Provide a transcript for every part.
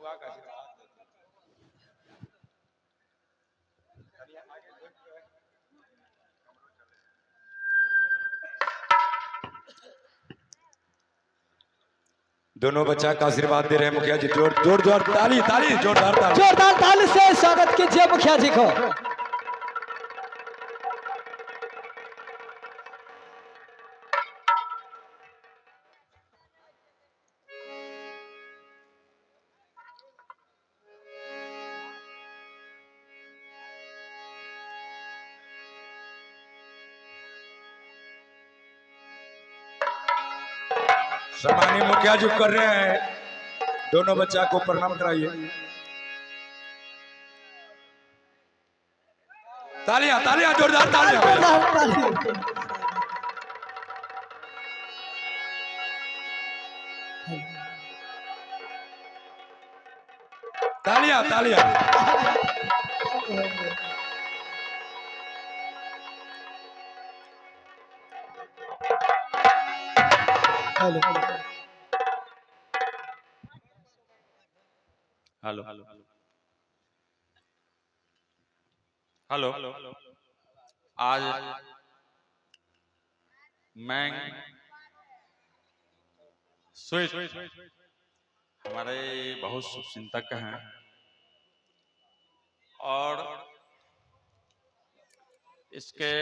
बबुआ का आशीर्वाद। दोनों बच्चा का आशीर्वाद दे रहे हैं मुखिया जी। जोरदार ताली, ताली, जोरदार ताली से स्वागत कीजिए मुखिया जी को। सम्मानीय मुखिया जी कर रहे हैं, दोनों बच्चा को प्रणाम कराइए। तालियां, तालियां, जोरदार तालियां। तालियां, तालियां। Hello hello hello. आज मैं हमारे बहुत शुभचिंतक हैं और इसके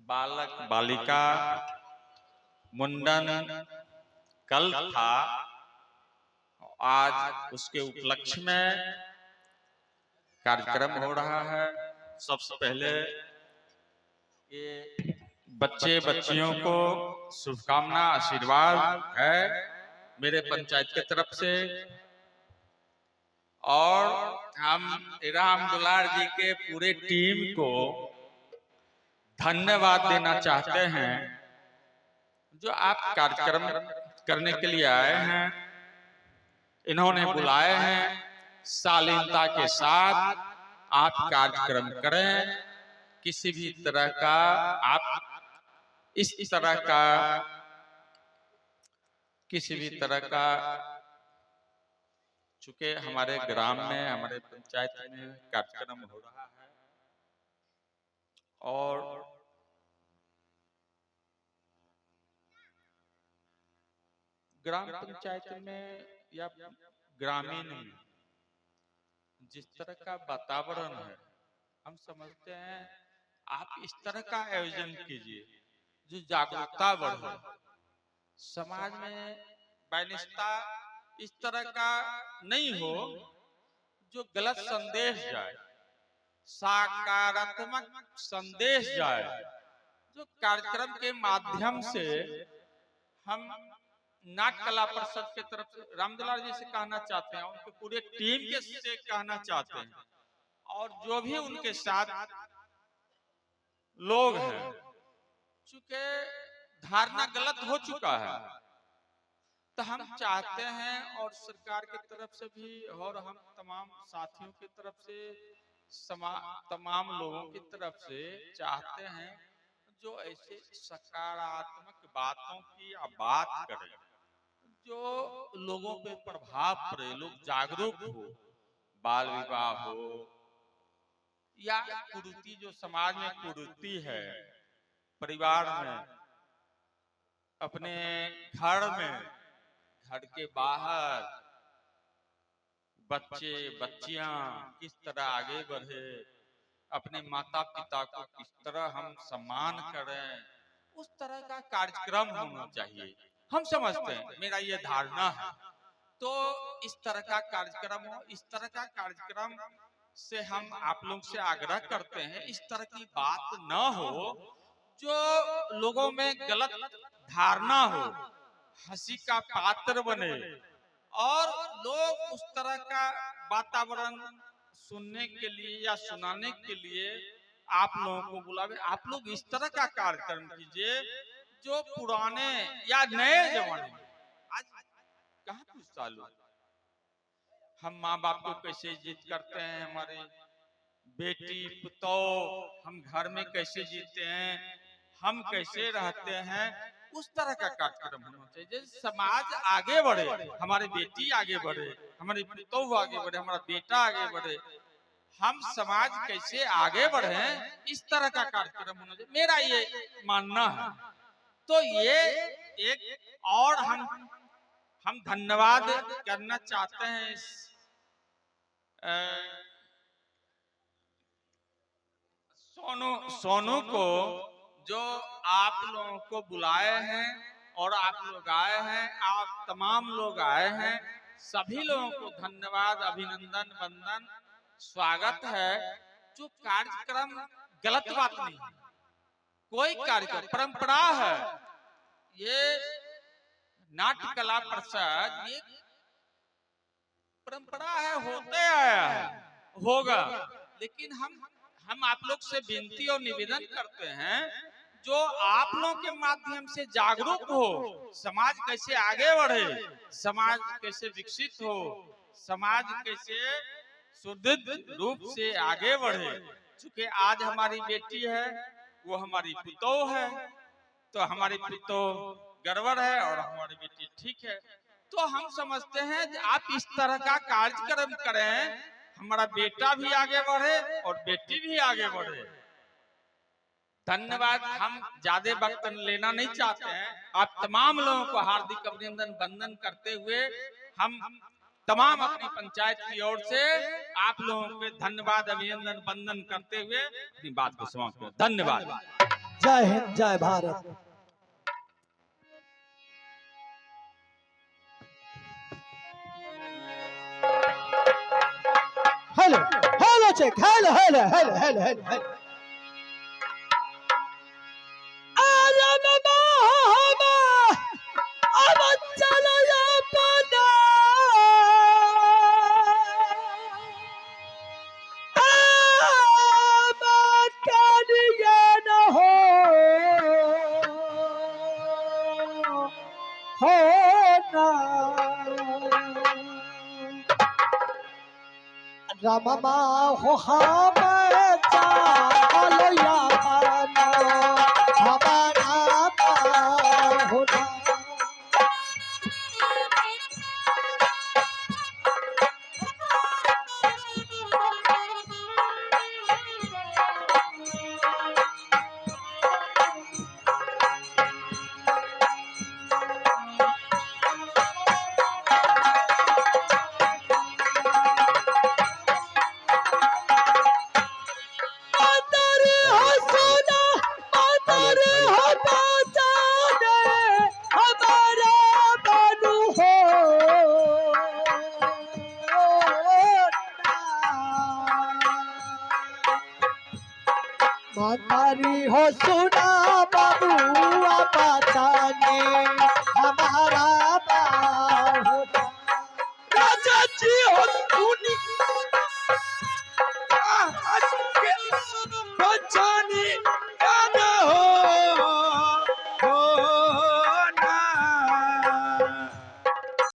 बालक बालिका मुंडन कल था। आज उसके उपलक्ष्य में कार्यक्रम हो रहा है। सबसे पहले ये बच्चे बच्चियों को शुभकामना आशीर्वाद है मेरे पंचायत की तरफ से, और हम राम दुलार जी के पूरे टीम को धन्यवाद देना चाहते हैं जो आप कार्यक्रम करने के लिए आए हैं। इन्होंने बुलाए हैं, शालीनता के साथ आप कार्यक्रम करें। किसी भी तरह का आप इस तरह का किसी भी तरह का, चूंकि हमारे ग्राम में हमारे पंचायत में कार्यक्रम हो रहा है और ग्राम पंचायत में या ग्रामीण में जिस तरह का वातावरण है, हम समझते हैं आप इस तरह का आयोजन कीजिए जो जागरूकता बढ़े समाज में। बैनिस्ता इस तरह का नहीं हो जो गलत संदेश जाए, सकारात्मक संदेश जाए। जो कार्यक्रम के माध्यम से हम नाट्य कला परिषद की तरफ से रामदुलार जी से कहना चाहते हैं, उनके पूरे टीम के से कहना चाहते हैं, और जो भी उनके साथ लोग हैं, चूंकि धारणा गलत हो चुका है, तो हम चाहते हैं और सरकार की तरफ से भी और हम तमाम साथियों की तरफ से तमाम लोगों की तरफ से चाहते हैं जो ऐसे सकारात्मक बातों की बात करें, जो लोगों पे प्रभाव पड़े, लोग जागरूक हो। बाल विवाह हो या कुरीति, जो समाज में कुरीति है, परिवार में, अपने घर में, घर के बाहर बच्चे बच्चियां किस तरह आगे बढ़े, अपने माता पिता को किस तरह हम सम्मान करें, उस तरह का कार्यक्रम होना चाहिए। हम समझते हैं, मेरा ये धारणा है, तो इस तरह का कार्यक्रम हो। इस तरह का कार्यक्रम से हम आप लोग से आग्रह करते हैं, इस तरह की बात न हो जो लोगों में गलत धारणा हो, हंसी का पात्र बने, और लोग उस तरह का वातावरण सुनने के लिए या सुनाने के लिए आप लोगों को बुलावे। आप लोग इस तरह का कार्यक्रम कीजिए जो पुराने या नए जमाने में, आज कहाँ कुछ सालों हम माँ बाप को कैसे इज्जत करते हैं, हमारे बेटी पुतौ हम घर में कैसे जीते हैं, हम कैसे रहते हैं, उस तरह का कार्यक्रम होना चाहिए जैसे समाज आगे बढ़े, हमारे बेटी आगे बढ़े, हमारे पुतोह आगे बढ़े, हमारा बेटा आगे बढ़े, हम समाज कैसे आगे बढ़े, इस तरह का कार्यक्रम होना चाहिए, मेरा ये मानना है। तो ये एक और हम धन्यवाद करना चाहते हैं इस सोनू को, जो आप लोगों को बुलाए हैं और आप लोग आए हैं, आप तमाम लोग आए हैं, सभी लोगों को धन्यवाद, अभिनंदन, वंदन, स्वागत है। जो कार्यक्रम गलत बात नहीं है, कोई कार्यक्रम परंपरा है, ये नाट्य कला परिषद ये परंपरा है, होते आया है, होगा, लेकिन हम आप लोग से विनती और निवेदन करते हैं, जो आप लोगों के माध्यम से जागरूक हो, समाज कैसे आगे बढ़े, समाज कैसे विकसित हो, समाज कैसे सुदृढ़ रूप से आगे बढ़े। चूंकि आज हमारी बेटी है, वो हमारी पुतोह है, तो हमारी पुतोह गड़बड़ है और हमारी बेटी ठीक है, तो हम समझते हैं कि आप इस तरह का कार्यक्रम करें, हमारा बेटा भी आगे बढ़े और बेटी भी आगे बढ़े। धन्यवाद। हम ज्यादा वक्त लेना नहीं चाहते हैं, आप तमाम लोगों को हार्दिक अभिनंदन वंदन करते हुए हम तमाम अपनी पंचायत की ओर से आप लोगों के धन्यवाद अभिनंदन वंदन करते हुए अपनी बात को समाप्त करते हैं। धन्यवाद। जय हिंद, जय Bharat. Hello hello check, hello hello hello hello hello hello. रामा हो हम चालो हमारा होना। मातारी हो सुना बबुआ बचाने हमारा राजा जी हो सुनी।